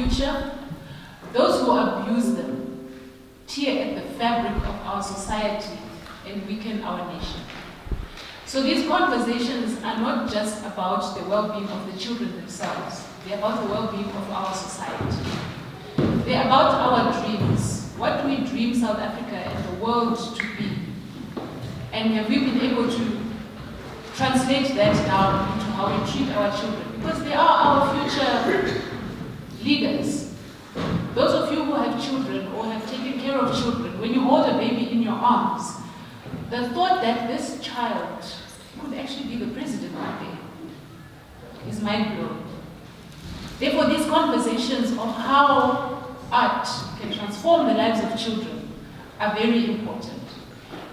future, those who abuse them tear at the fabric of our society and weaken our nation. So these conversations are not just about the well-being of the children themselves, they're about the well-being of our society. They're about our dreams. What do we dream South Africa and the world to be? And have we been able to translate that down into how we treat our children? Because they are our future leaders. Those of you who have children or have taken care of children, when you hold a baby in your arms, the thought that this child could actually be the president one day is mind-blowing. Therefore, these conversations of how art can transform the lives of children are very important.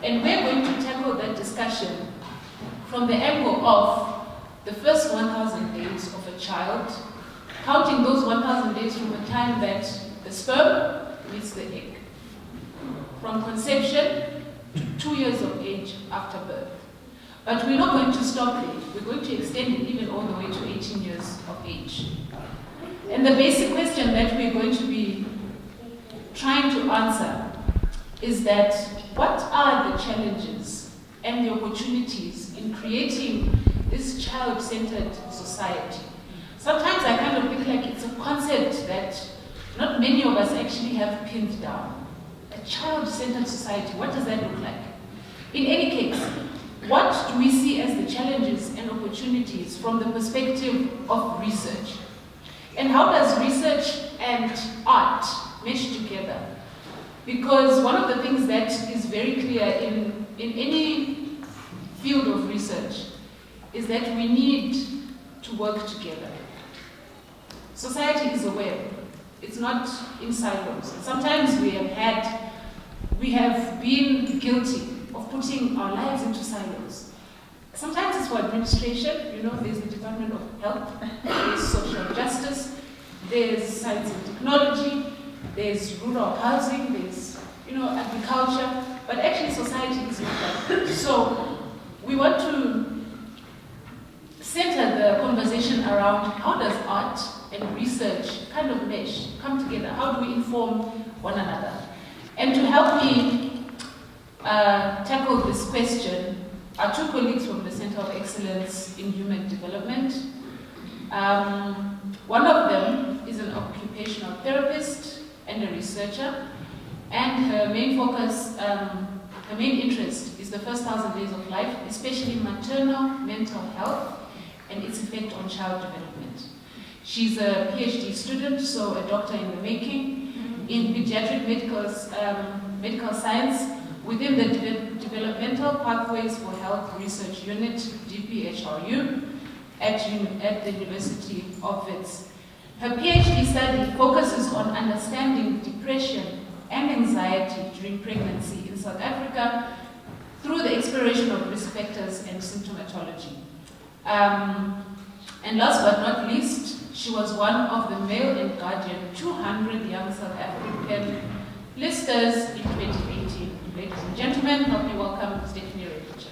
And we're going to tackle that discussion from the angle of the first 1,000 days of a child, counting those 1,000 days from the time that the sperm meets the egg, from conception to 2 years of age after birth. But we're not going to stop there. We're going to extend it even all the way to 18 years of age. And the basic question that we're going to be trying to answer is that what are the challenges and the opportunities in creating this child-centered society? Sometimes I kind of feel like it's a concept that not many of us actually have pinned down. A child-centered society, what does that look like? In any case, what do we see as the challenges and opportunities from the perspective of research? And how does research and art mesh together? Because one of the things that is very clear in any field of research is that we need to work together. Society is a web. It's not in silos. Sometimes we have been guilty of putting our lives into silos. Sometimes it's for administration, there's the Department of Health, there's social justice, there's science and technology, there's rural housing, there's agriculture, but actually society is not that. So we want to center the conversation around how does art and research kind of mesh, come together? How do we inform one another? And to help me tackle this question are two colleagues from the Center of Excellence in Human Development. One of them is an occupational therapist and a researcher, and her main focus, her main interest is the first 1,000 days of life, especially maternal mental health and its effect on child development. She's a PhD student, so a doctor in the making, in pediatric medical science within the Developmental Pathways for Health Research Unit, DPHRU, at the University of Wits. Her PhD study focuses on understanding depression and anxiety during pregnancy in South Africa through the exploration of risk factors and symptomatology. And last but not least, she was one of the Mail and Guardian 200 Young South African listers in 2018. Ladies and gentlemen, help me welcome Stephanie Rekicha.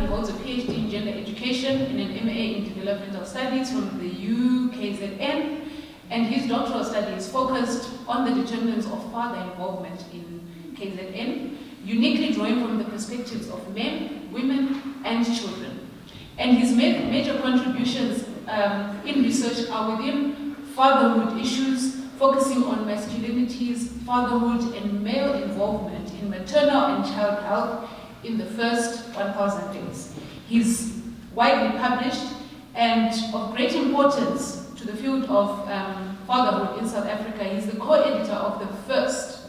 He holds a PhD in gender education and an MA in developmental studies from the UKZN, and his doctoral study is focused on the determinants of father involvement in KZN, uniquely drawing from the perspectives of men, women, and children. And his major contributions in research are within fatherhood issues, focusing on masculinities, fatherhood, and male involvement in maternal and child health in the first 1,000 days. He's widely published and of great importance to the field of fatherhood in South Africa. He's the co-editor of the first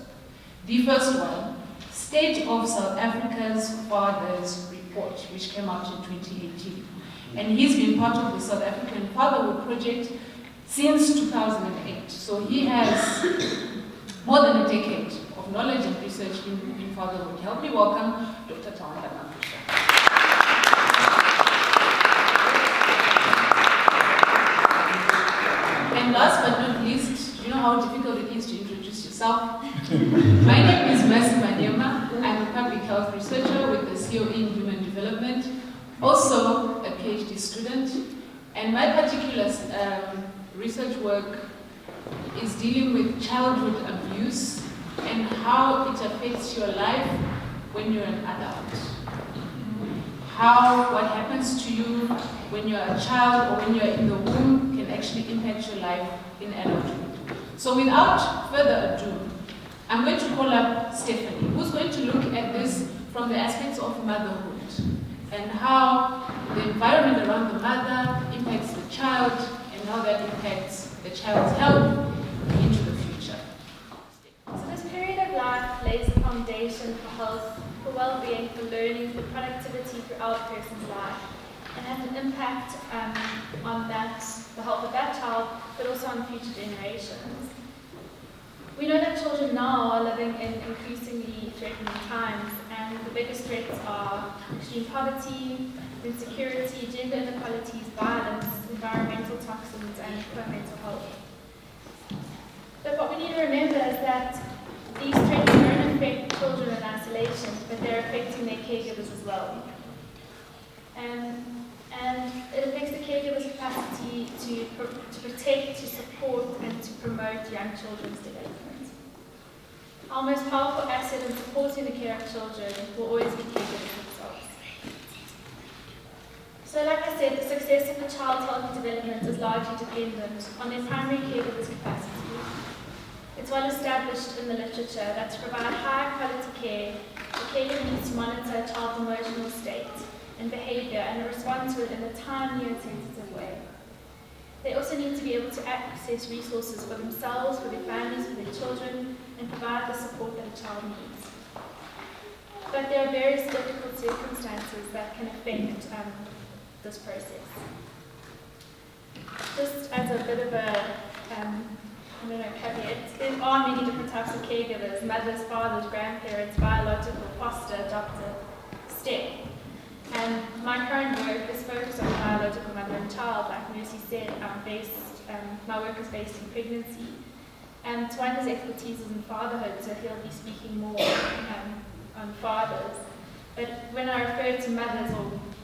one, State of South Africa's Fathers Report, which came out in 2018. And he's been part of the South African Fatherhood Project since 2008. So he has more than a decade of knowledge and research in fatherhood. Help me welcome Dr. Tawanda Mafusha. And last but not least, you know how difficult it is to introduce yourself? My name is Mercy Manyema. I'm a public health researcher with the COE in Human Development, also a PhD student, And my particular research work is dealing with childhood abuse and how it affects your life when you're an adult. How what happens to you when you're a child or when you're in the womb can actually impact your life in adulthood. So without further ado, I'm going to call up Stephanie, who's going to look at this from the aspects of motherhood and how the environment around the mother impacts the child and how that impacts the child's health into the future. So this period of life lays the foundation for health, for well-being, for learning, for productivity throughout a person's life, and has an impact on the health of that child, but also on future generations. We know that children now are living in increasingly threatening times, and the biggest threats are extreme poverty, insecurity, gender inequalities, violence, environmental toxins, and poor mental health. But what we need to remember is that these threats don't affect children in isolation, but they're affecting their caregivers as well. And it affects the caregiver's capacity to protect, to support, and to promote young children's development. Our most powerful asset in supporting the care of children will always be caregivers themselves. So like I said, the success of a child's healthy development is largely dependent on their primary caregiver's capacity. It's well established in the literature that to provide high quality care, the caregiver needs to monitor a child's emotional state and behaviour and respond to it in a timely and sensitive way. They also need to be able to access resources for themselves, for their families, for their children, and provide the support that a child needs. But there are various difficult circumstances that can affect this process. Just as a bit of a caveat, there are many different types of caregivers: mothers, fathers, grandparents, biological, foster, adopted, step. And my current work is focused on biological mother and child, like Mercy said. My work is based in pregnancy. And Twanga's expertise is in fatherhood, so he'll be speaking more on fathers. But when I refer to mothers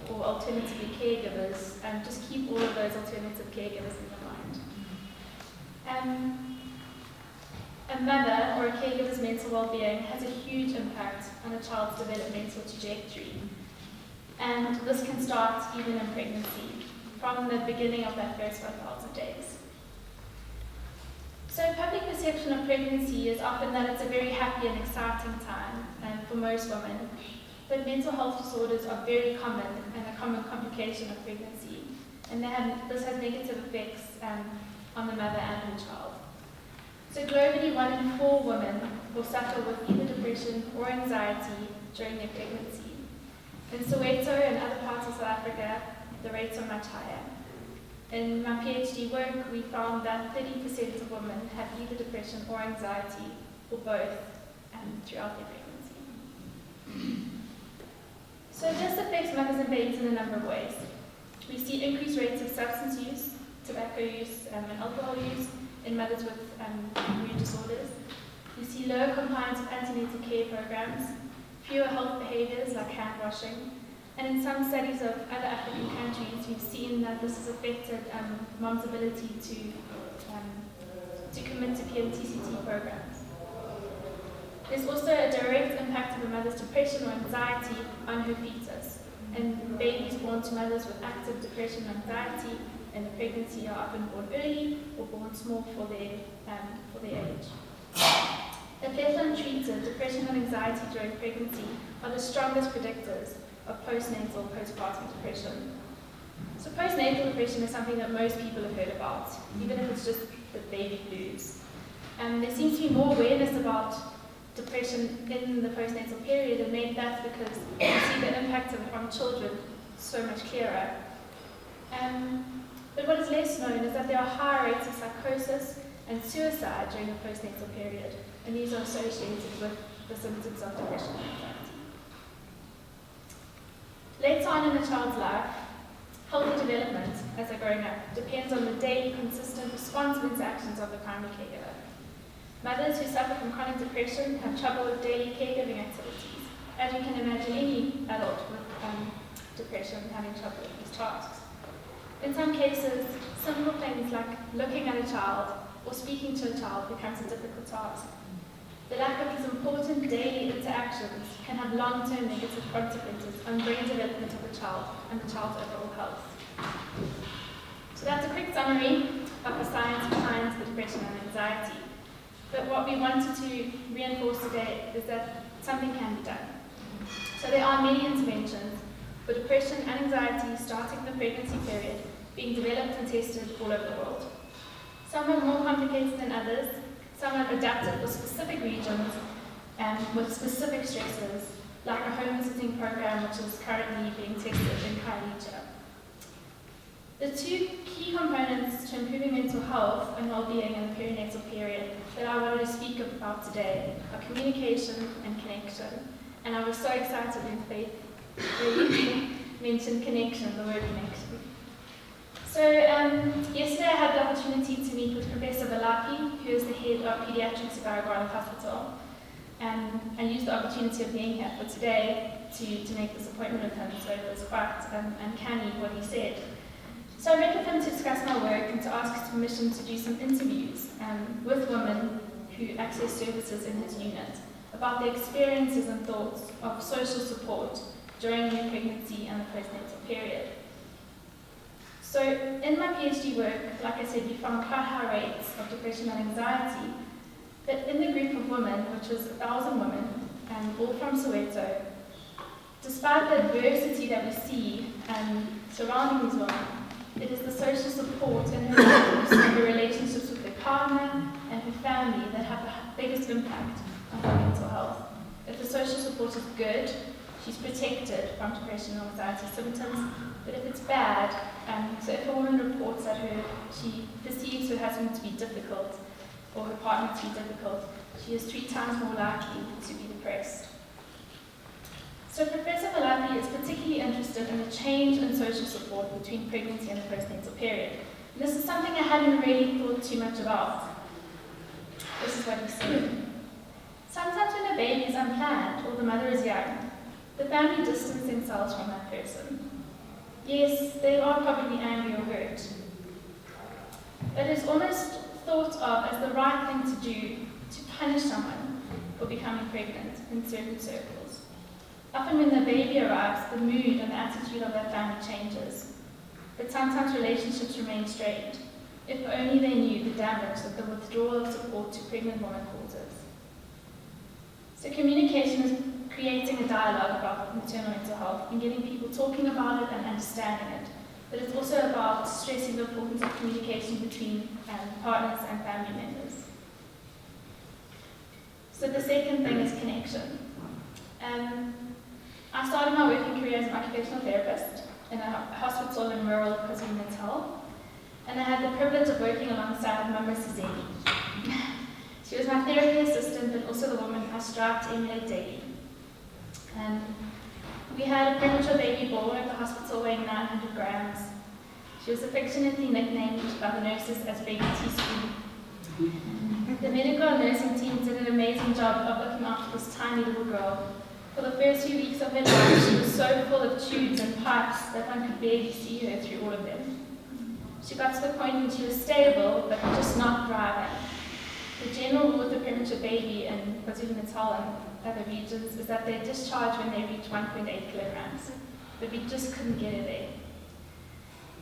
or alternatively caregivers, just keep all of those alternative caregivers in your mind. A mother or a caregiver's mental well-being has a huge impact on a child's developmental trajectory. And this can start even in pregnancy, from the beginning of that first 1,000 days. So public perception of pregnancy is often that it's a very happy and exciting time for most women, but mental health disorders are very common and a common complication of pregnancy, and this has negative effects on the mother and the child. So globally, 1 in 4 women will suffer with either depression or anxiety during their pregnancy. In Soweto and other parts of South Africa, the rates are much higher. In my PhD work, we found that 30% of women have either depression or anxiety, or both, throughout their pregnancy. So this affects mothers and babies in a number of ways. We see increased rates of substance use, tobacco use, and alcohol use in mothers with mood disorders. We see lower compliance with antenatal care programs, fewer health behaviours like hand washing, and in some studies of other African countries, we've seen that this has affected mom's ability to commit to PMTCT programs. There's also a direct impact of a mother's depression or anxiety on her fetus, and babies born to mothers with active depression and anxiety in the pregnancy are often born early or born small for their age. If left untreated, depression and anxiety during pregnancy are the strongest predictors of postnatal, postpartum depression. So postnatal depression is something that most people have heard about, even if it's just the baby blues. There seems to be more awareness about depression in the postnatal period, and maybe that's because you see the impact of it on children so much clearer. But what is less known is that there are high rates of psychosis and suicide during the postnatal period, and these are associated with the symptoms of depression and anxiety. Later on in a child's life, healthy development as they're growing up depends on the daily, consistent, responsive interactions of the primary caregiver. Mothers who suffer from chronic depression have trouble with daily caregiving activities. As you can imagine, any adult with depression having trouble with these tasks. In some cases, simple things like looking at a child or speaking to a child becomes a difficult task. The lack of these important daily interactions can have long-term negative consequences on brain development of the child and the child's overall health. So that's a quick summary of the science behind the depression and anxiety. But what we wanted to reinforce today is that something can be done. So there are many interventions for depression and anxiety starting the pregnancy period being developed and tested all over the world. Some are more complicated than others. Some are adapted for specific regions and with specific stresses, like a home visiting program which is currently being tested in Kailacha. The two key components to improving mental health and well-being in the perinatal period that I wanted to speak about today are communication and connection. And I was so excited when Faith really mentioned connection, the word connection. So yesterday I had the opportunity to meet with Professor Valapi, who is the head of pediatrics at Baragwanath Hospital. And I used the opportunity of being here for today to make this appointment with him, so it was quite uncanny what he said. So I met with him to discuss my work and to ask his permission to do some interviews with women who access services in his unit about their experiences and thoughts of social support during their pregnancy and the postnatal period. So in my PhD work, like I said, we found quite high rates of depression and anxiety, but in the group of women, which was 1,000 women, all from Soweto, despite the adversity that we see surrounding these women, it is the social support in her lives and her relationships with her partner and her family that have the biggest impact on her mental health. If the social support is good, she's protected from depression and anxiety symptoms, but if it's bad, so if a woman reports that she perceives her husband to be difficult or her partner to be difficult, she is 3 times more likely to be depressed. So Professor Valapi is particularly interested in the change in social support between pregnancy and the postnatal period. And this is something I hadn't really thought too much about. This is what he said. Sometimes when a baby is unplanned or the mother is young, the family distance themselves from that person. Yes, they are probably angry or hurt, but it's almost thought of as the right thing to do to punish someone for becoming pregnant in certain circles. Often when the baby arrives, the mood and the attitude of that family changes, but sometimes relationships remain strained, if only they knew the damage that the withdrawal of support to pregnant women causes. So communication is creating a dialogue about maternal mental health and getting people talking about it and understanding it. But it's also about stressing the importance of communication between partners and family members. So the second thing is connection. I started my working career as an occupational therapist in a hospital in rural KwaZulu-Natal, and I had the privilege of working alongside Mama Sizeni. She was my therapy assistant, but also the woman I strive to emulate daily. We had a premature baby born at the hospital weighing 900 grams. She was affectionately nicknamed by the nurses as Baby Teaspoon. The medical and nursing team did an amazing job of looking after this tiny little girl. For the first few weeks of her life, she was so full of tubes and pipes that one could barely see her through all of them. She got to the point when she was stable, but just not thriving. The general rule with a premature baby in KwaZulu-Natal and other regions is that they discharge when they reach 1.8 kilograms, but we just couldn't get her there.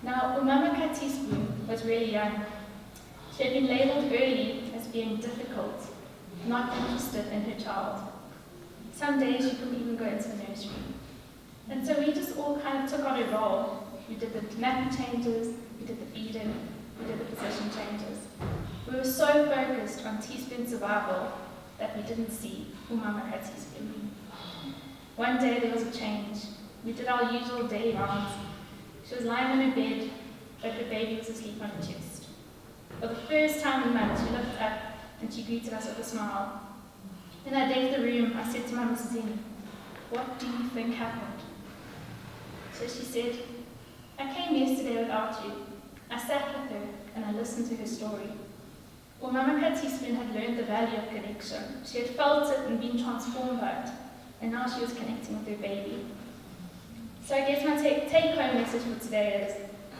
Now, Umama Teaspoon was really young. She had been labelled early as being difficult, not interested in her child. Some days she couldn't even go into the nursery. And so we just all kind of took on a role. We did the nappy changes, we did the feeding, we did the position changes. We were so focused on Teaspoon's survival that we didn't see Umama Teaspoon. One day there was a change. We did our usual daily rounds. She was lying on her bed, but her baby was asleep on her chest. For the first time in months, she looked up and she greeted us with a smile. When I left the room, I said to my Mrs. Zini, "What do you think happened?" So she said, "I came yesterday without you. I sat with her and I listened to her story." Well, Mama Teaspoon had learned the value of connection. She had felt it and been transformed by it, and now she was connecting with her baby. So I guess my take-home message for today is,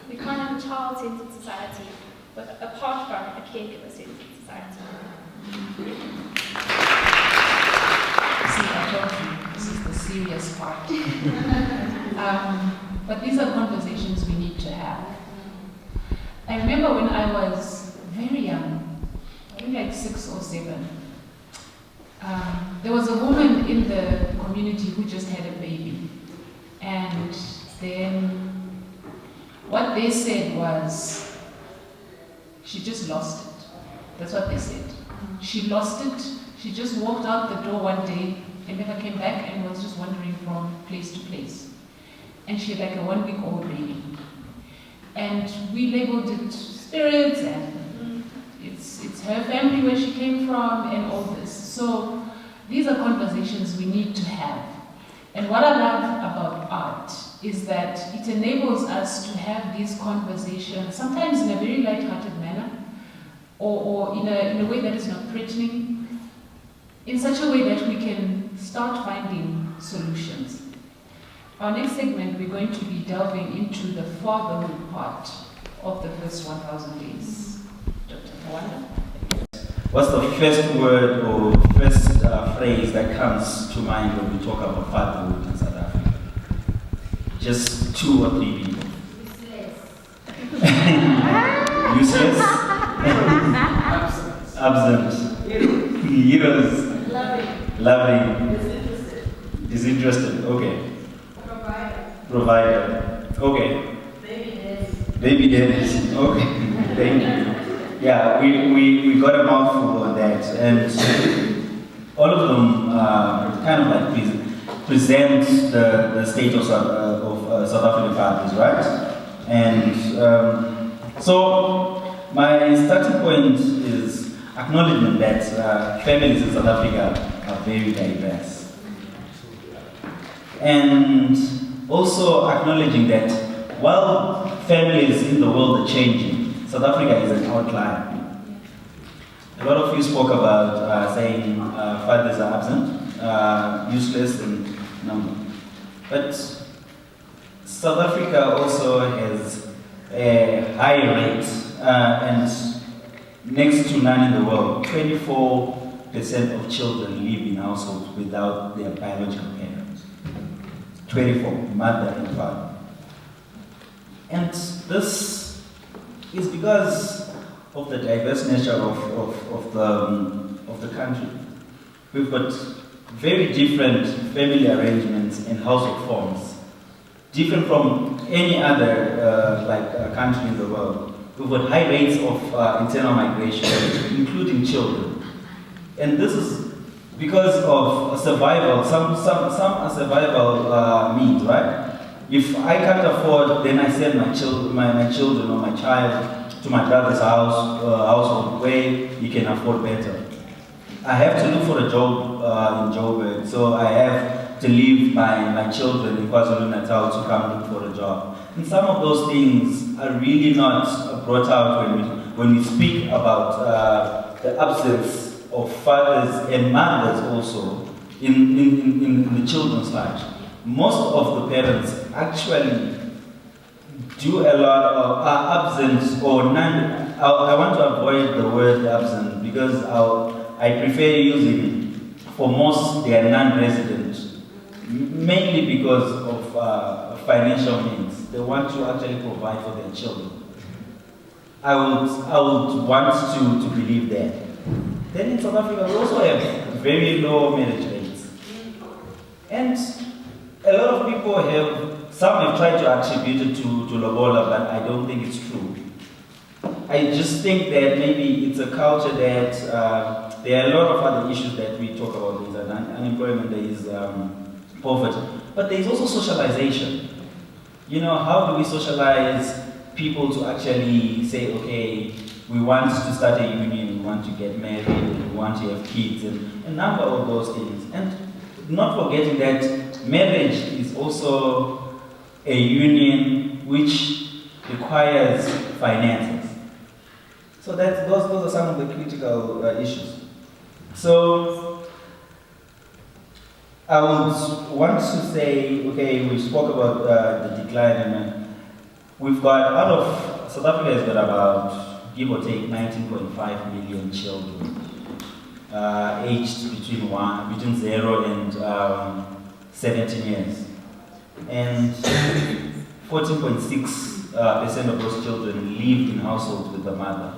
We can't have a child-centered society apart from a caregiver-centered society. See, I told you, this is the serious part. But these are conversations we need to have. I remember when I was very young, maybe like 6 or 7, there was a woman in the community who just had a baby. And then what they said was, she just lost it. That's what they said. She lost it. She just walked out the door one day and never came back and was just wandering from place to place. And she had like a 1-week-old baby. And we labeled it spirits, and it's her family where she came from and all this. So these are conversations we need to have. And what I love about art is that it enables us to have these conversations, sometimes in a very light-hearted manner, or in a way that is not threatening, in such a way that we can start finding solutions. Our next segment, we're going to be delving into the fatherhood part of the first 1,000 days. Dr. Tawanda. What's the first word or first phrase that comes to mind when we talk about fatherhood in South Africa? Just 2 or 3 people. Useless. Absent. Heroes. Loving. Disinterested. Okay. Provider. Okay. Baby daddies. Okay. Thank you. Yeah, we got a mouthful on that, and all of them kind of like present the state of South African fathers, right? And so my starting point is acknowledgement that families in South Africa are very diverse, and also acknowledging that while families in the world are changing, South Africa is an outlier. A lot of you spoke about saying fathers are absent, useless in number. But South Africa also has a high rate, and next to none in the world. 24% of children live in households without their biological parents. 24, mother and father. And this is because of the diverse nature of the country. We've got very different family arrangements and household forms, different from any other country in the world. We've got high rates of internal migration, including children. And this is because of survival, some are survival means, right? If I can't afford, then I send my children or my child to my brother's household where he can afford better. I have to look for a job in Joburg, so I have to leave my children in KwaZulu-Natal to come look for a job. And some of those things are really not brought out when we speak about the absence of fathers and mothers also in the children's lives. Most of the parents actually do a lot of absent or non. I want to avoid the word absent because I prefer using for most they are non-resident, mainly because of financial means. They want to actually provide for their children. I would want to believe that. Then in South Africa we also have very low marriage rates, and a lot of people some have tried to attribute it to lobola, but I don't think it's true. I just think that maybe it's a culture that there are a lot of other issues that we talk about. There's unemployment, there is poverty, but there is also socialization. You know, how do we socialize people to actually say, okay, we want to start a union, we want to get married, we want to have kids, and a number of those things. And not forgetting that marriage is also a union which requires finances. So those are some of the critical issues. So I would want to say, okay, we spoke about the decline, and We've got, out of, South Africa has got about, give or take, 19.5 million children aged between 0 and 17 years. And 14.6% of those children live in households with the mother,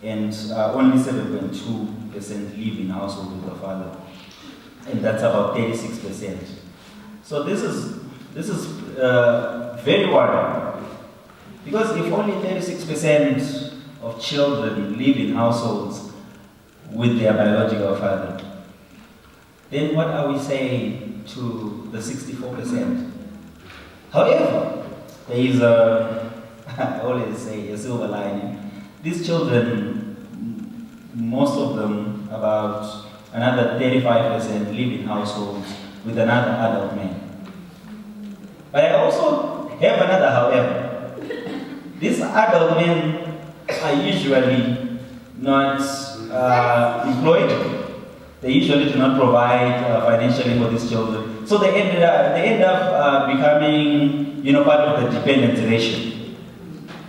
and only 7.2% live in households with the father, and that's about 36%. So this is very worrying, because if only 36% of children live in households with their biological father, then what are we saying to the 64%? However, there is I always say, a silver lining. These children, most of them, about another 35%, live in households with another adult man. But I also have another however. These adult men are usually not employed. They usually do not provide financially for these children. So they end up becoming, part of the dependency ratio.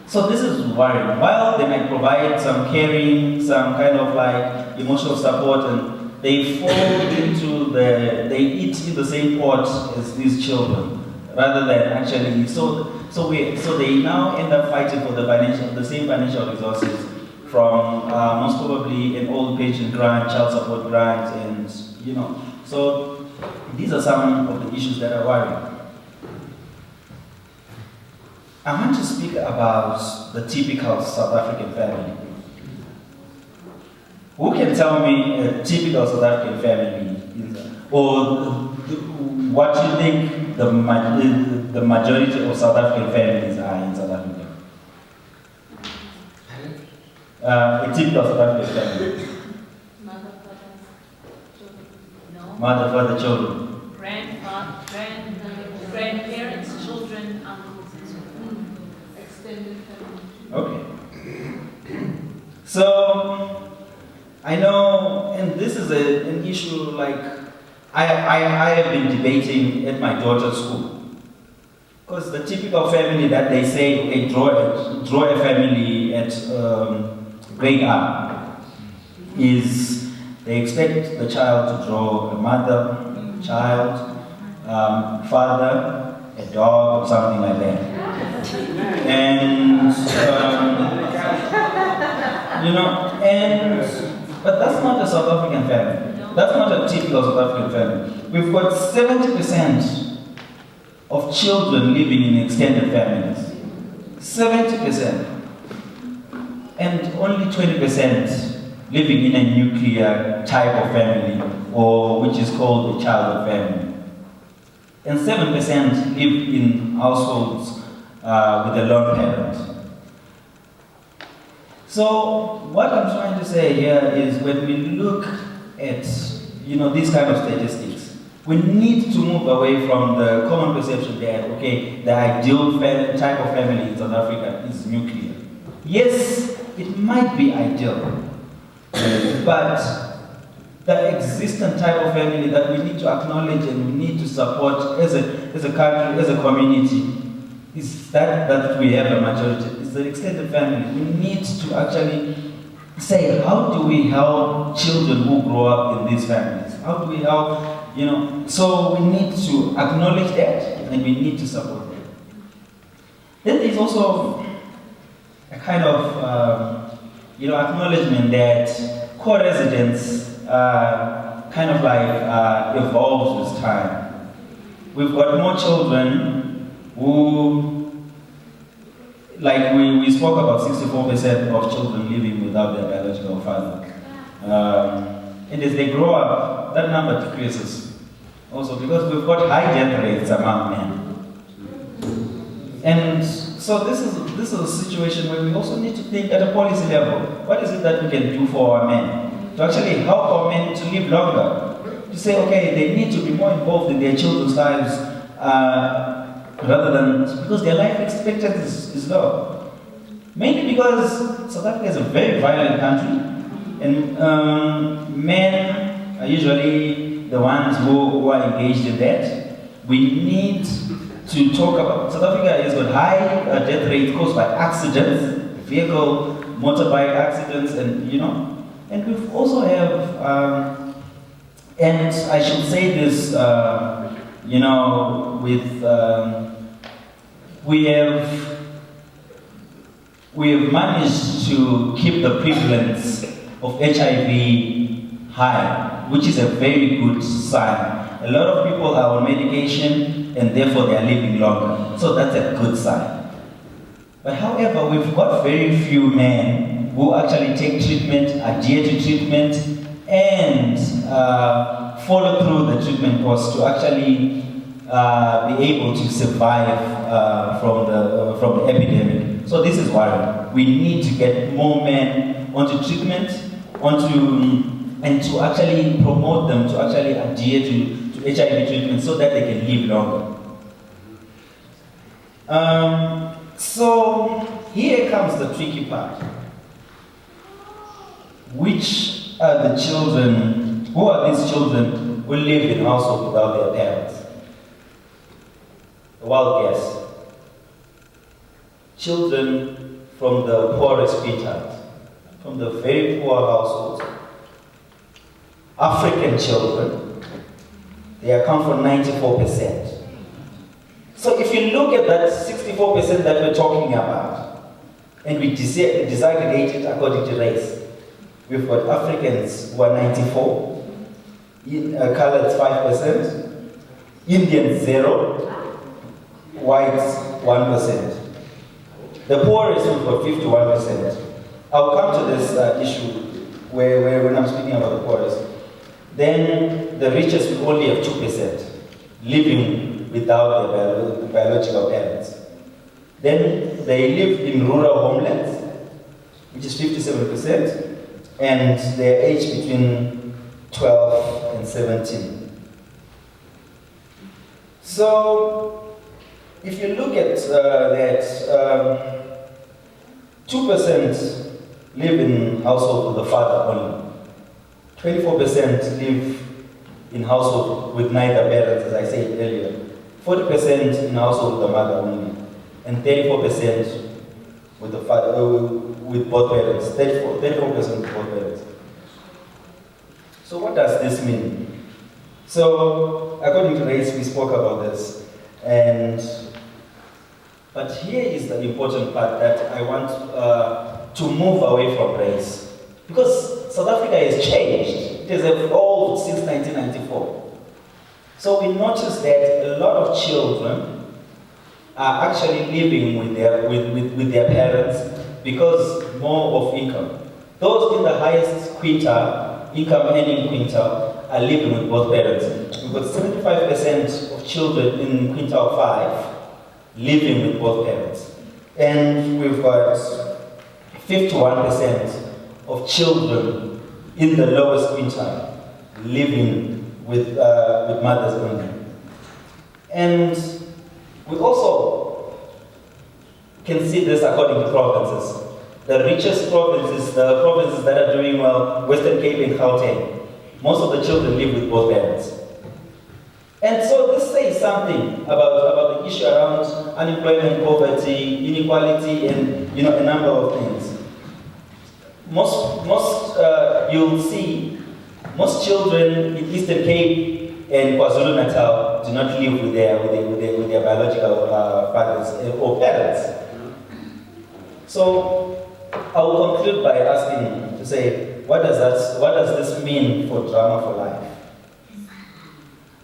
So this is worrying. While they might provide some caring, some kind of like emotional support, and they fall into they eat in the same pot as these children, rather than actually, so they now end up fighting for the same financial resources from most probably an old pension grant, child support grant, and so these are some of the issues that are worrying. I want to speak about the typical South African family. Who can tell me a typical South African family or what you think the majority of South African families are in South Africa? A typical South African family. Mother, father, children. Grandparents, children, uncles, and so on. Extended family. Okay. So, I know, and this is an issue like I have been debating at my daughter's school. Because the typical family that they say, okay, draw a family at grade up, is they expect the child to draw a mother, child, father, a dog, or something like that. And, but that's not a South African family. That's not a typical South African family. We've got 70% of children living in extended families. 70%. And only 20% living in a nuclear type of family, or which is called a childhood family. And 7% live in households with a lone parent. So what I'm trying to say here is, when we look at these kind of statistics, we need to move away from the common perception that, okay, the ideal type of family in South Africa is nuclear. Yes, it might be ideal, but the existing type of family that we need to acknowledge and we need to support as a country, as a community, is that we have a majority. It's the extended family. We need to actually say, how do we help children who grow up in these families? How do we help, so we need to acknowledge that and we need to support them. Then there's also a kind of, acknowledgement that co-residence kind of like evolves with time. We've got more children who, like we spoke about 64% of children living without their biological father. And as they grow up, that number decreases. Also because we've got high death rates among men. And so this is a situation where we also need to think at a policy level. What is it that we can do for our men? To actually help our men to live longer. To say, okay, they need to be more involved in their children's lives rather than, because their life expectancy is low. Mainly because South Africa is a very violent country, and men are usually the ones who are engaged in that. We need to talk about. South Africa has got high death rate caused by accidents, vehicle, motorbike accidents, and and we also have, and I should say this, with we have managed to keep the prevalence of HIV high, which is a very good sign. A lot of people are on medication and therefore they are living longer. So that's a good sign. But however, we've got very few men who actually take treatment, adhere to treatment, and follow through the treatment course to actually be able to survive from the epidemic. So this is why we need to get more men onto treatment, and to actually promote them to actually adhere to HIV treatment so that they can live longer. So here comes the tricky part. Which are the children, who are these children who live in households without their parents? A wild guess. Children from the poorest quintiles, from the very poor households. African children, they account for 94%. So if you look at that 64% that we're talking about, and we disaggregate it according to race, we've got Africans who are 94, colored 5%, Indians 0, whites 1%. The poorest we've got 51%. I'll come to this issue where when I'm speaking about the poorest. Then the richest we only have 2% living without their biological parents. Then they live in rural homelands, which is 57%, and they're aged between 12 and 17. So if you look at that, 2% live in household with the father only. 24% live in household with neither parents, as I said earlier. 40% in household with the mother only. And 34% with the father, with both parents. 34% with both parents. So what does this mean? So according to race, we spoke about this. But here is the important part that I want to move away from race. Because South Africa has changed. It has evolved since 1994. So we noticed that a lot of children are actually living with their parents because more of income. Those in the highest quintile, income earning quintile, are living with both parents. We've got 75% of children in quintile 5 living with both parents. And we've got 51% of children in the lowest quintile living with mothers only. And we also can see this according to provinces. The richest provinces, the provinces that are doing well, Western Cape and Gauteng, most of the children live with both parents. And so this says something about the issue around unemployment, poverty, inequality, and a number of things. You'll see most children in Eastern Cape and KwaZulu Natal do not live with their biological fathers or parents. So I will conclude by asking to say, what does this mean for Drama for Life?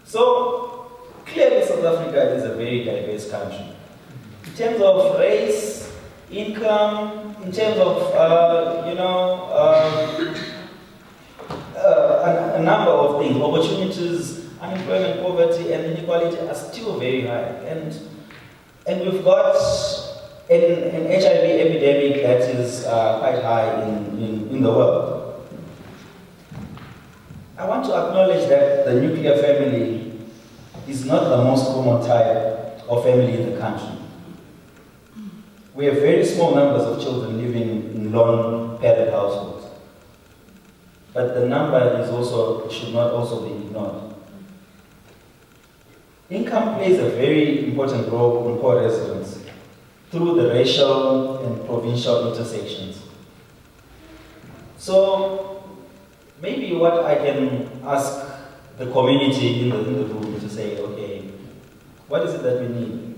So clearly South Africa is a very diverse country. In terms of race, income, in terms of a number of things, opportunities, unemployment, poverty, and inequality are still very high. And we've got an HIV epidemic that is quite high in the world. I want to acknowledge that the nuclear family is not the most common type of family in the country. We have very small numbers of children living in lone parent households. But the number should not also be ignored. Income plays a very important role in poor residents through the racial and provincial intersections. So maybe what I can ask the community in the room to say, okay, what is it that we need?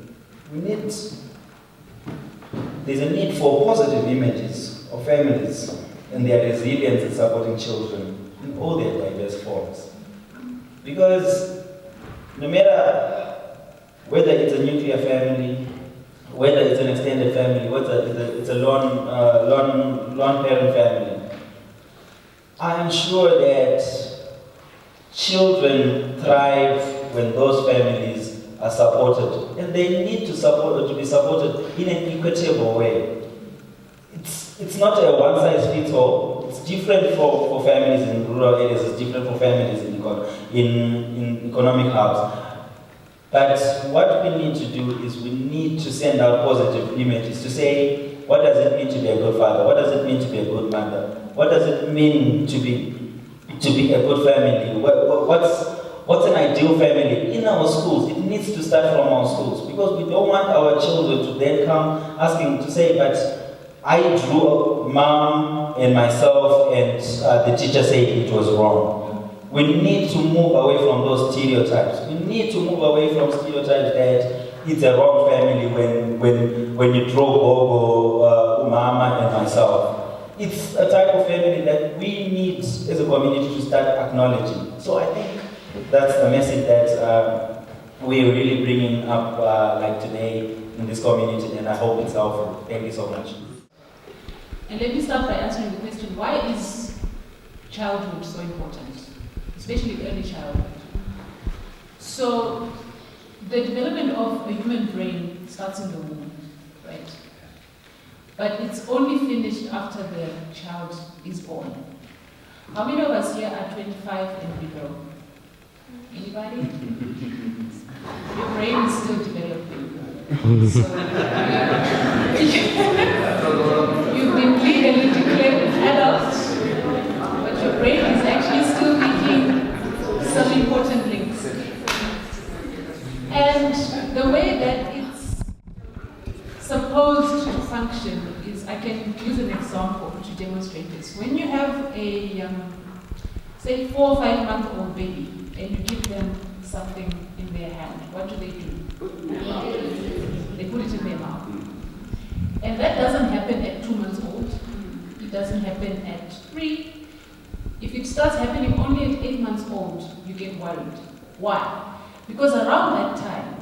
There's a need for positive images of families and their resilience in supporting children in all their diverse forms. Because no matter whether it's a nuclear family, whether it's an extended family, whether it's a lone parent family, I am sure that children thrive when those families are supported, and they need to be supported in an equitable way. It's not a one-size-fits-all. It's different for families in rural areas. It's different for families in economic hubs. But what we need to do is we need to send out positive images to say, what does it mean to be a good father? What does it mean to be a good mother? What does it mean to be a good family? What's an ideal family in our schools? It needs to start from our schools, because we don't want our children to then come asking to say, but I drew mom and myself and the teacher said it was wrong. We need to move away from those stereotypes. We need to move away from stereotypes that it's a wrong family when you draw Bobo, mama and myself. It's a type of family that we need as a community to start acknowledging. So I think that's the message that we're really bringing up like today in this community, and I hope it's helpful. Thank you so much. And let me start by answering the question, why is childhood so important? Especially early childhood. So, the development of a human brain starts in the womb, right? But it's only finished after the child is born. How many of us here are 25 and below? Anybody? Your brain is still developing. So, you've been legally declared an adult, but your brain is actually still making some important links. And the way that it's supposed to function is, I can use an example to demonstrate this. When you have a, say, 4 or 5 month old baby, and you give them something in their hand, what do? They put it in their mouth. And that doesn't happen at 2 months old. It doesn't happen at 3. If it starts happening only at 8 months old, you get worried. Why? Because around that time,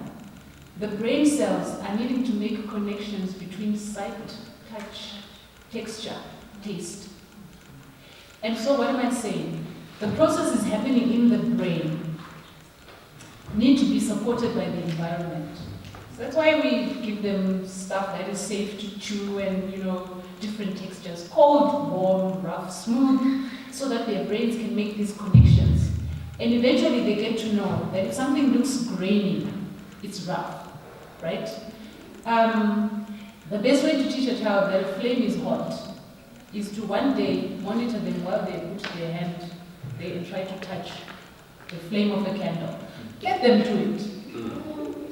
the brain cells are needing to make connections between sight, touch, texture, taste. And so what am I saying? The processes happening in the brain need to be supported by the environment. So that's why we give them stuff that is safe to chew and, different textures, cold, warm, rough, smooth, so that their brains can make these connections. And eventually they get to know that if something looks grainy, it's rough, right? The best way to teach a child that a flame is hot is to one day monitor them while they put their hand there and try to touch the flame of the candle. Let them do it.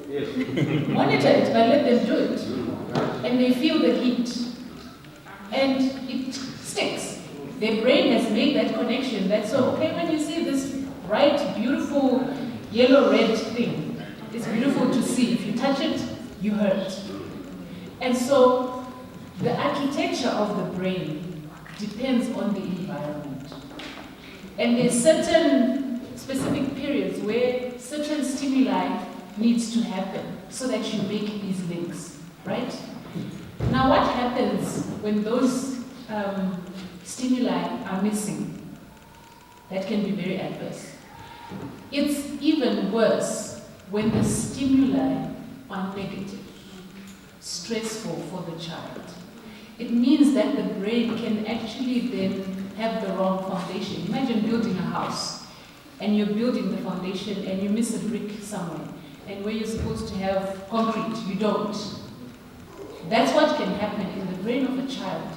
Yes. Monitor it, but let them do it. And they feel the heat. And it sticks. Their brain has made that connection. That's so, okay, when you see this bright, beautiful, yellow-red thing, it's beautiful to see. If you touch it, you hurt. And so, the architecture of the brain depends on the environment. And there's certain specific periods where certain stimuli needs to happen so that you make these links, right? Now what happens when those stimuli are missing? That can be very adverse. It's even worse when the stimuli are negative, stressful for the child. It means that the brain can actually then have the wrong foundation. Imagine building a house, and you're building the foundation and you miss a brick somewhere, and where you're supposed to have concrete, you don't. That's what can happen in the brain of a child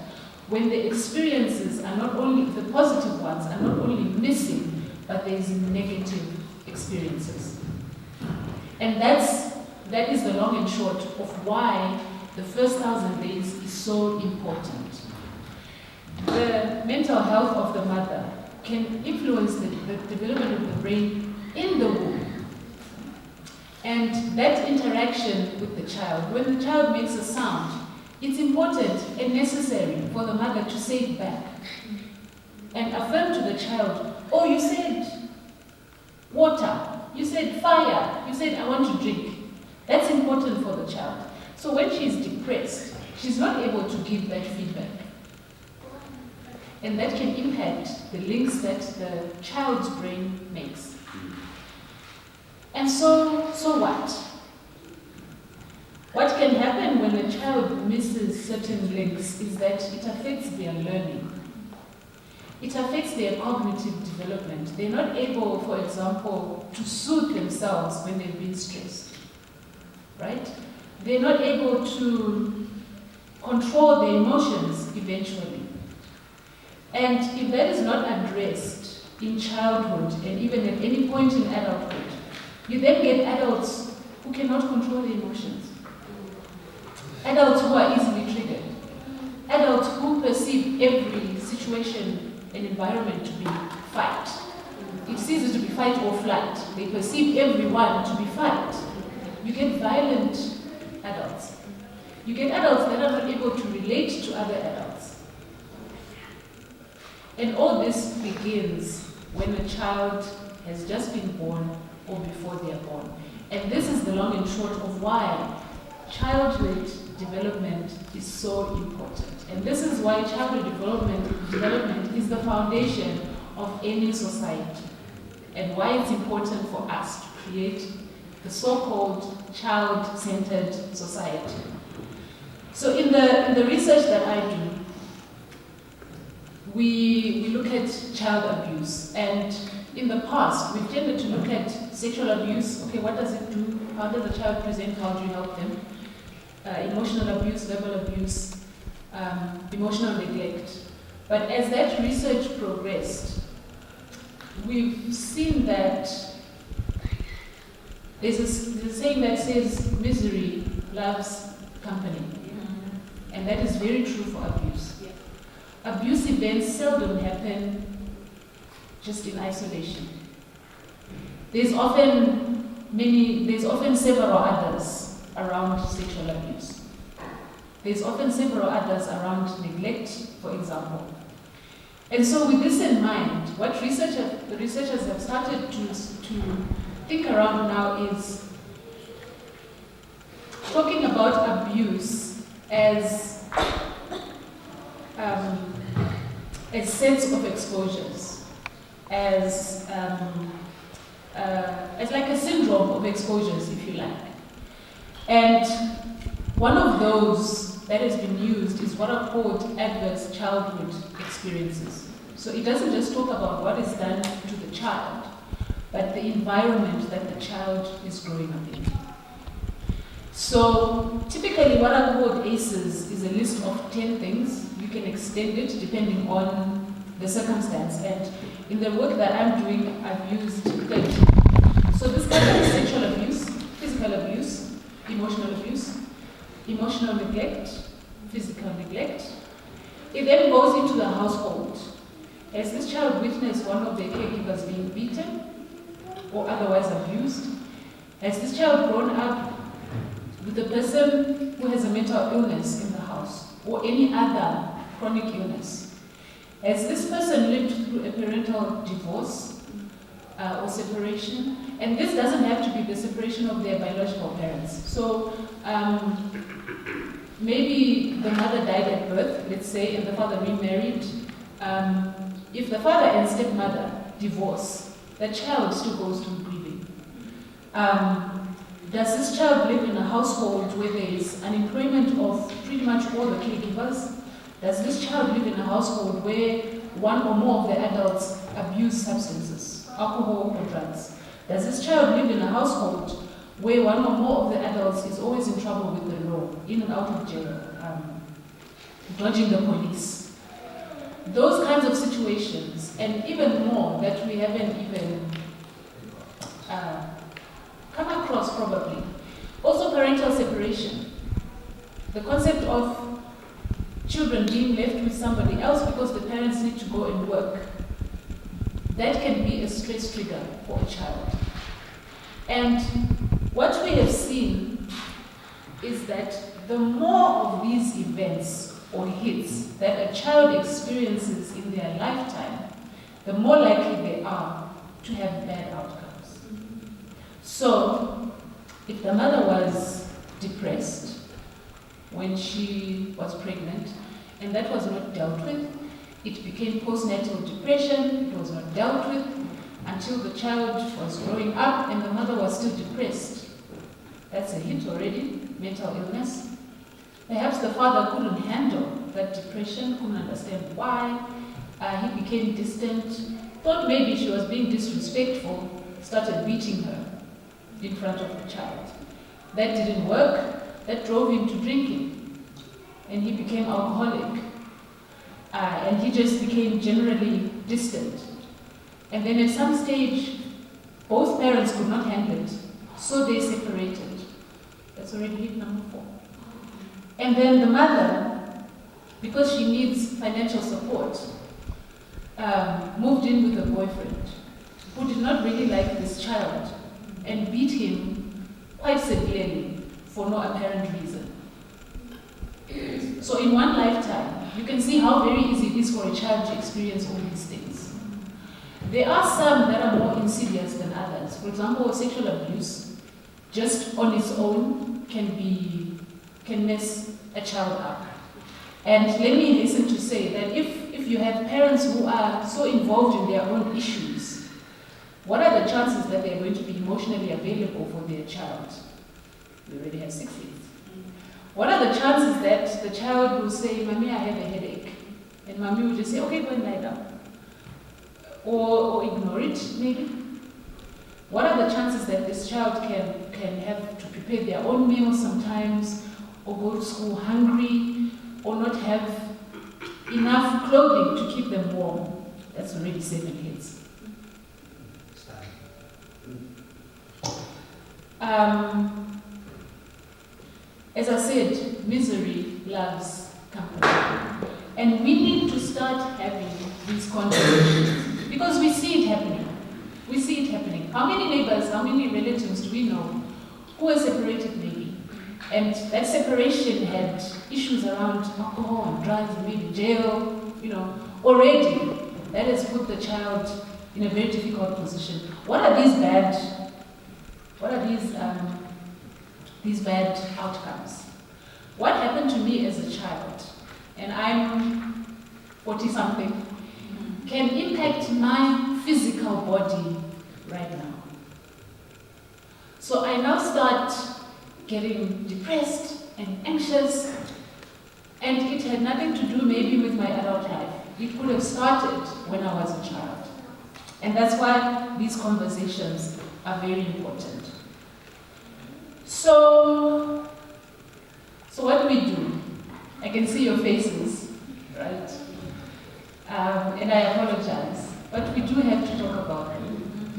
when the experiences are not only, the positive ones are not only missing, but there's negative experiences. And that is the long and short of why the first 1,000 days is so important. The mental health of the mother can influence the development of the brain in the womb. And that interaction with the child, when the child makes a sound, it's important and necessary for the mother to say it back and affirm to the child, oh, you said water, you said fire, you said I want to drink. That's important for the child. So when she's depressed, she's not able to give that feedback. And that can impact the links that the child's brain makes. And so what? What can happen when a child misses certain links is that it affects their learning. It affects their cognitive development. They're not able, for example, to soothe themselves when they've been stressed, right? They're not able to control their emotions eventually. And if that is not addressed in childhood and even at any point in adulthood, you then get adults who cannot control their emotions. Adults who are easily triggered. Adults who perceive every situation and environment to be fight. It ceases to be fight or flight. They perceive everyone to be fight. You get violent adults. You get adults that are not able to relate to other adults. And all this begins when a child has just been born or before they are born. And this is the long and short of why childhood development is so important. And this is why childhood development is the foundation of any society, and why it's important for us to create the so-called child-centered society. So in the research that I do, we look at child abuse, and in the past we've tended to look at sexual abuse. Okay, what does it do? How does the child present? How do you help them? Emotional abuse, verbal abuse, emotional neglect. But as that research progressed, we've seen that there's a saying that says misery loves company. And that is very true for abuse. Abuse events seldom happen just in isolation. There's often several others around sexual abuse. There's often several others around neglect, for example. And so with this in mind, what the researchers have started to think around now is talking about abuse as sets of exposures, as like a syndrome of exposures, if you like. And one of those that has been used is what are called adverse childhood experiences. So it doesn't just talk about what is done to the child, but the environment that the child is growing up in. So typically what are called ACEs is a list of 10 things. You can extend it depending on the circumstance. And in the work that I'm doing, I've used 30. So this covers sexual abuse, physical abuse, emotional neglect, physical neglect. It then goes into the household. Has this child witnessed one of their caregivers being beaten or otherwise abused? Has this child grown up with a person who has a mental illness in the house or any other chronic illness? Has this person lived through a parental divorce or separation? And this doesn't have to be the separation of their biological parents. So maybe the mother died at birth, let's say, and the father remarried. If the father and stepmother divorce, the child still goes through grieving. Does this child live in a household where there is unemployment of pretty much all the caregivers? Does this child live in a household where one or more of the adults abuse substances, alcohol or drugs? Does this child live in a household where one or more of the adults is always in trouble with the law, in and out of jail, dodging the police? Those kinds of situations, and even more that we haven't even come across probably. Also parental separation. The concept of children being left with somebody else because the parents need to go and work. That can be a stress trigger for a child. And what we have seen is that the more of these events or hits that a child experiences in their lifetime, the more likely they are to have bad outcomes. So, if the mother was depressed when she was pregnant, and that was not dealt with, it became postnatal depression, it was not dealt with until the child was growing up and the mother was still depressed. That's a hit already, mental illness. Perhaps the father couldn't handle that depression, couldn't understand why. He became distant, thought maybe she was being disrespectful, started beating her in front of the child. That didn't work, that drove him to drinking, and he became alcoholic. And he just became generally distant. And then at some stage, both parents could not handle it, so they separated. That's already hit number 4. And then the mother, because she needs financial support, moved in with a boyfriend who did not really like this child and beat him quite severely for no apparent reason. So in one lifetime, you can see how very easy it is for a child to experience all these things. There are some that are more insidious than others. For example, sexual abuse, just on its own, can mess a child up. And let me hasten to say that if you have parents who are so involved in their own issues, what are the chances that they're going to be emotionally available for their child? We already have 6 years. What are the chances that the child will say, "Mommy, I have a headache," and mommy will just say, "Okay, go and lie down," or ignore it, maybe? What are the chances that this child can have to prepare their own meals sometimes, or go to school hungry, or not have enough clothing to keep them warm? That's already 7 hits. As I said, misery loves company. And we need to start having these conversations because we see it happening. We see it happening. How many neighbors, how many relatives do we know who are separated maybe? And that separation had issues around alcohol and drugs, maybe jail, already. That has put the child in a very difficult position. What are these bad outcomes? What happened to me as a child, and I'm 40-something, can impact my physical body right now. So I now start getting depressed and anxious, and it had nothing to do maybe with my adult life. It could have started when I was a child. And that's why these conversations are very important. So what do we do? I can see your faces, right? And I apologize, but we do have to talk about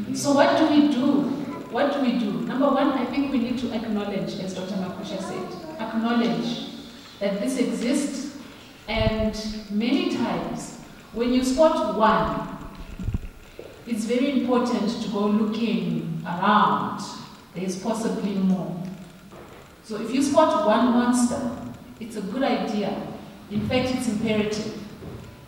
it. So what do we do? What do we do? Number one, I think we need to acknowledge, as Dr. Makusha said, acknowledge that this exists, and many times when you spot one, it's very important to go looking around. There's possibly more. So if you spot one monster, it's a good idea. In fact, it's imperative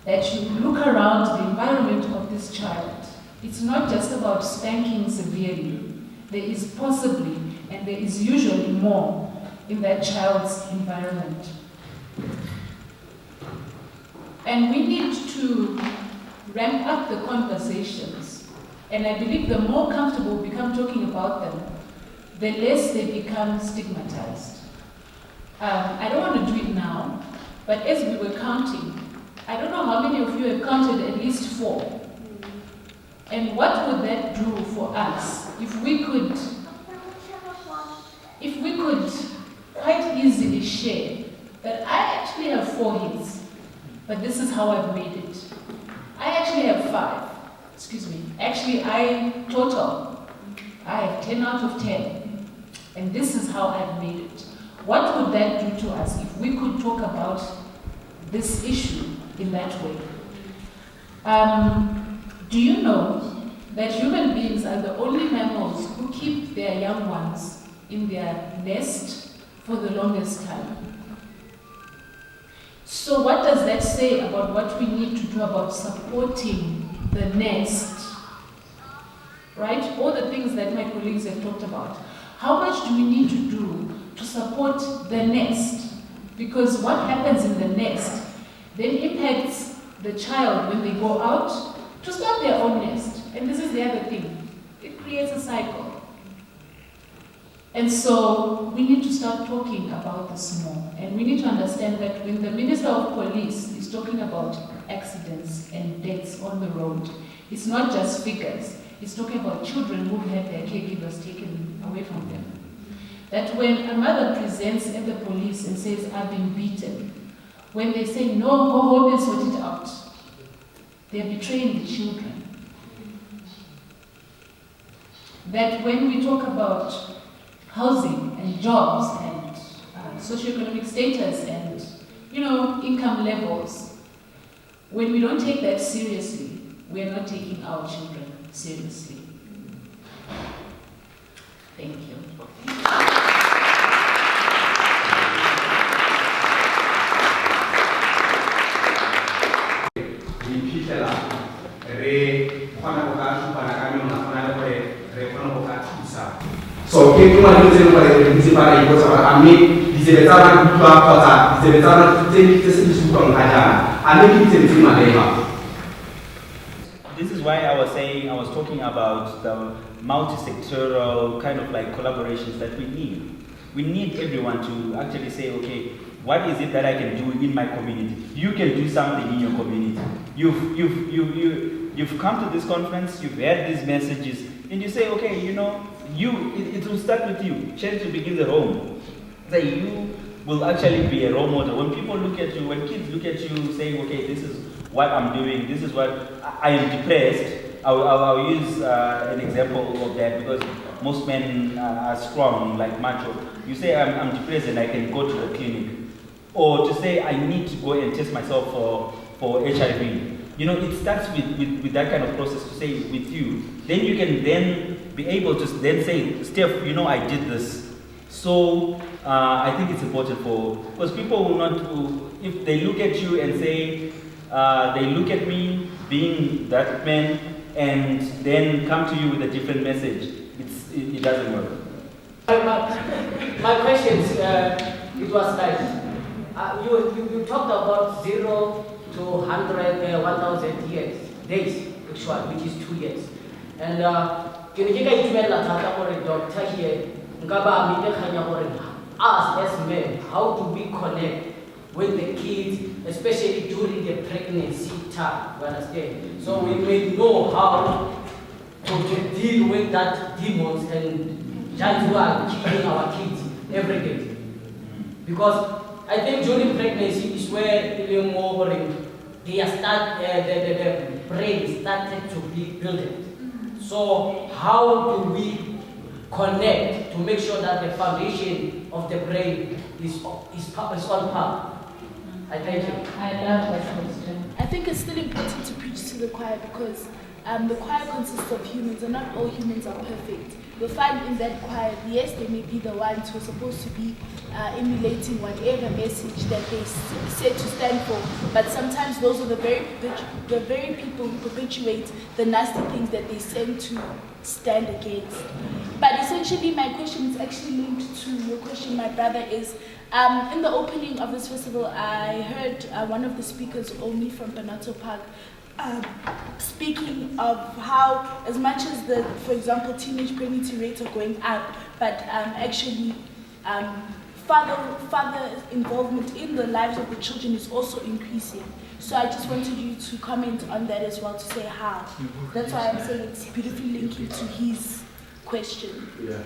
that you look around the environment of this child. It's not just about spanking severely. There is possibly, and there is usually more in that child's environment. And we need to ramp up the conversations. And I believe the more comfortable we become talking about them, the less they become stigmatized. I don't want to do it now, but as we were counting, I don't know how many of you have counted at least 4. And what would that do for us if we could quite easily share that I actually have 4 hits, but this is how I've made it. I actually have 5. Excuse me. Actually, I have 10 out of 10. And this is how I've made it. What would that do to us if we could talk about this issue in that way? Do you know that human beings are the only mammals who keep their young ones in their nest for the longest time? So what does that say about what we need to do about supporting the nest? Right? All the things that my colleagues have talked about. How much do we need to do to support the nest? Because what happens in the nest then impacts the child when they go out to start their own nest. And this is the other thing. It creates a cycle. And so we need to start talking about this more. And we need to understand that when the Minister of Police is talking about accidents and deaths on the road, it's not just figures. It's talking about children who had their caregivers taken away from them. That when a mother presents at the police and says, I've been beaten, when they say, no, go home and sort it out, they're betraying the children. That when we talk about housing and jobs and socioeconomic status and, income levels, when we don't take that seriously, we are not taking our children seriously. Thank you. So, ke kuma le tseno ba le ntse ba re botsa ba ame ditsebe tsa ba dutwa kgotsa ditsebe tsa ba tse se di supang ga jana ame ke ditsebe tse maleba. This is why I was talking about the multi-sectoral kind of like collaborations that we need. We need everyone to actually say, okay, what is it that I can do in my community? You can do something in your community. You've come to this conference, you've heard these messages, and you say, okay, it will start with you. Charity begins at home. That you will actually be a role model. When people look at you, when kids look at you saying, okay, this is what I'm doing, this is what I am depressed. I'll use an example of that because most men are strong, like macho. You say, I'm depressed and I can go to the clinic. Or to say, I need to go and test myself for HIV. It starts with that kind of process to say with you. Then you can then be able to then say, Steph, I did this. So I think it's important because people will not, if they look at you and say, they look at me being that man and then come to you with a different message, it doesn't work. My question is, it was like, you talked about 0 to 100, 1,000 days, actually, which is 2 years. And can you get a doctor here? Us as men, how do we connect with the kids, especially during the pregnancy time? You understand? So we may know how to deal with that demons and giants who are killing our kids every day. Because I think during pregnancy is where the brain started to be built. So how do we connect to make sure that the foundation of the brain is on par? I thank you. I love that question. I think it's still important to preach to the choir because the choir consists of humans and not all humans are perfect. You'll find in that choir, yes, they may be the ones who are supposed to be emulating whatever message that they said to stand for, but sometimes those are the very people who perpetuate the nasty things that they send to stand against. But essentially, my question is actually linked to your question, my brother, is in the opening of this festival, I heard one of the speakers, Omi from Banato Park, speaking of how, as much as for example, teenage pregnancy rates are going up, but actually father involvement in the lives of the children is also increasing. So I just wanted you to comment on that as well, to say how. That's why I'm saying it's beautifully linking to his question. Yeah.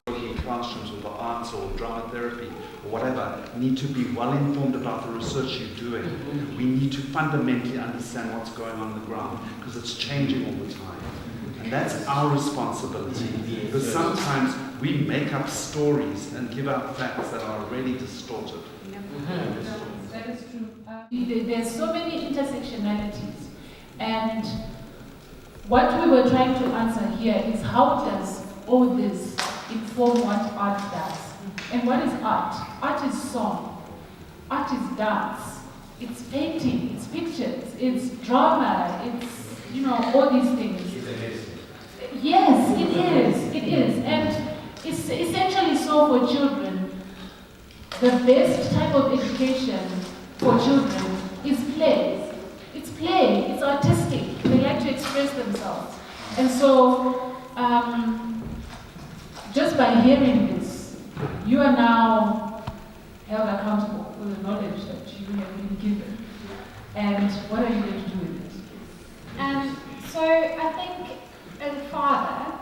Working in classrooms with the arts or drama therapy or whatever need to be well informed about the research you're doing. We need to fundamentally understand what's going on the ground because it's changing all the time. And that's our responsibility. Because sometimes we make up stories and give out facts that are really distorted. That is true. There's so many intersectionalities. And what we were trying to answer here is how does all this inform what art does? And what is art? Art is song. Art is dance. It's painting. It's pictures. It's drama. It's, all these things. Yes, it is. It is. And it's essentially so for children. The best type of education for children is play. It's play. It's artistic. They like to express themselves. And so, just by hearing this, you are now held accountable for the knowledge that you have been given. And what are you going to do with it? So I think as a father,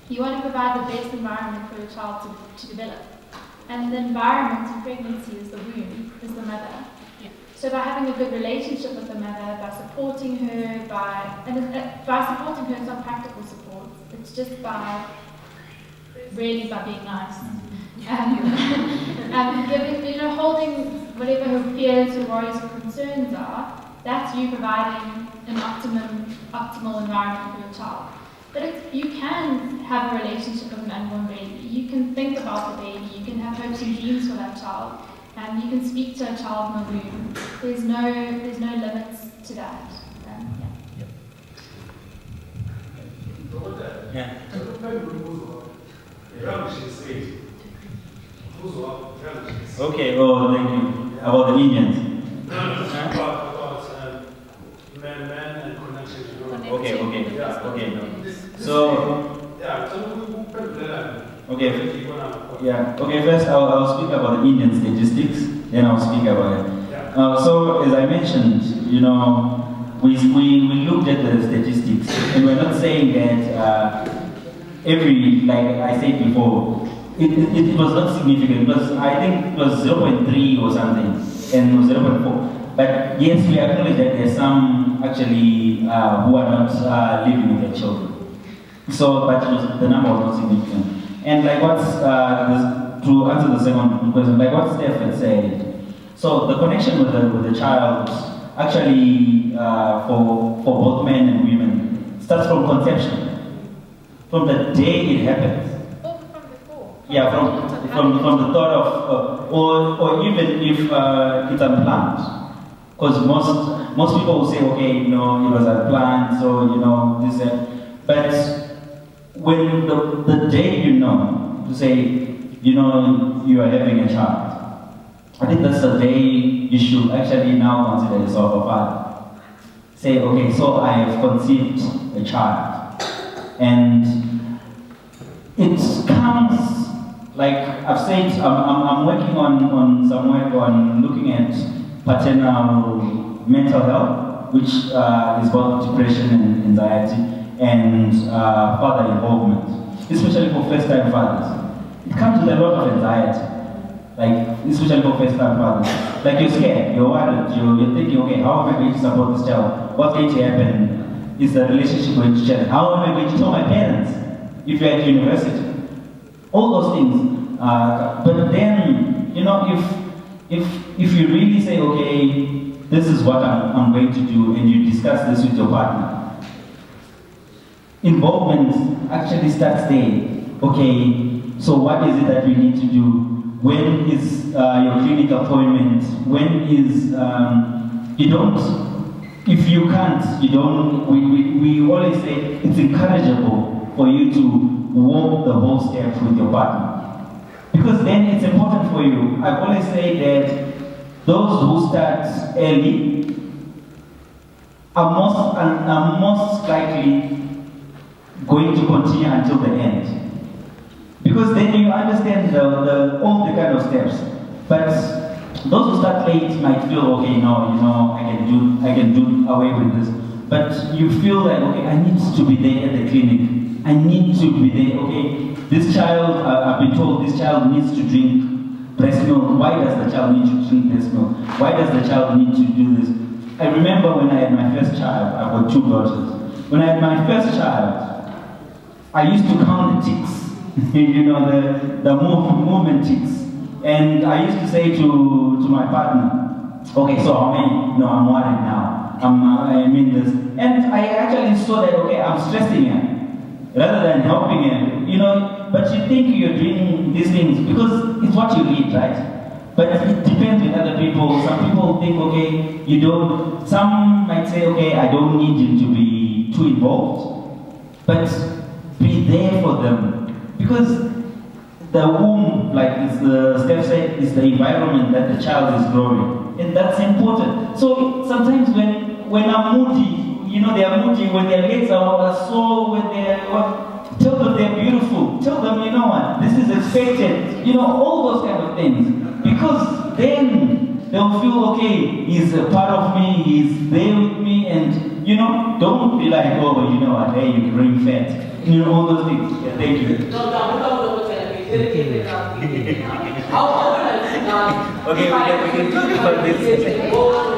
you want to provide the best environment for your child to develop. And the environment in pregnancy is the womb, is the mother. Yeah. So by having a good relationship with the mother, by supporting her, by supporting her, it's not practical support. It's just by being nice. And giving, holding whatever her fears, her worries, her concerns are, that's you providing an optimal environment for your child. But you can have a relationship with an unborn baby. You can think about the baby. You can have hopes and dreams for that child, and you can speak to a child in the womb. There's no limits to that. Yeah. Okay, thank you. About the Indians. Man and connection. Okay. So, okay, first I'll speak about the Indian statistics, then I'll speak about it. So, as I mentioned, we looked at the statistics, and we're not saying that like I said before, it was not significant, because I think it was 0.3 or something, and it was 0.4. But yes, we acknowledge that there's some actually who are not living with their children. So, but the number was not significant. And like to answer the second question, like what Steph had said, so the connection with the child actually for both men and women starts from conception, from the day it happens. Or from before. Yeah, from the thought of, or even if it's unplanned. Because most people will say, okay, it was unplanned, so this. But when the day to say, you are having a child, I think that's the day you should actually now consider yourself a father. Say, okay, so I have conceived a child, and it comes like I've said. I'm working on some work on looking at paternal mental health, which is both depression and anxiety, and father involvement, especially for first-time fathers. It comes with a lot of anxiety, like especially for first-time fathers. Like you're scared, you're worried, you're thinking, okay, how am I going to support this child? What's going to happen? Is the relationship going to change? How am I going to tell my parents if you're at university? All those things. But then, if you really say, okay, this is what I'm going to do, and you discuss this with your partner, involvement actually starts there. Okay, so what is it that we need to do? When is your clinic appointment? When is, if you can't, we always say it's encourageable for you to walk the whole step with your partner. Because then it's important for you. I always say that those who start early are most likely going to continue until the end. Because then you understand all the kind of steps. But those who start late might feel, okay, I can do away with this. But you feel like, okay, I need to be there at the clinic. I need to be there, okay. This child, I've been told this child needs to drink breast milk. Why does the child need to drink breast milk? Why does the child need to do this? I remember when I had my first child, I've got 2 daughters. When I had my first child, I used to count the ticks, the movement ticks. And I used to say to my partner, okay, so how many? No, I'm worried now. I'm in this. And I actually saw that, okay, I'm stressing her rather than helping her, but you think you're doing these things because it's what you need, right? But it depends with other people. Some people think, okay, some might say, okay, I don't need you to be too involved, but be there for them. Because the womb, like Steph said, is the environment that the child is growing. And that's important. So sometimes when I'm moody, they are moody, when their legs are sore, when tell them they're beautiful. Tell them, this is expected. All those kind of things. Because then they'll feel, okay, he's a part of me, he's there with me, and, don't be like, oh, hey, you bring fat. All those things. Yeah, thank you. How will I okay, we can talk about this.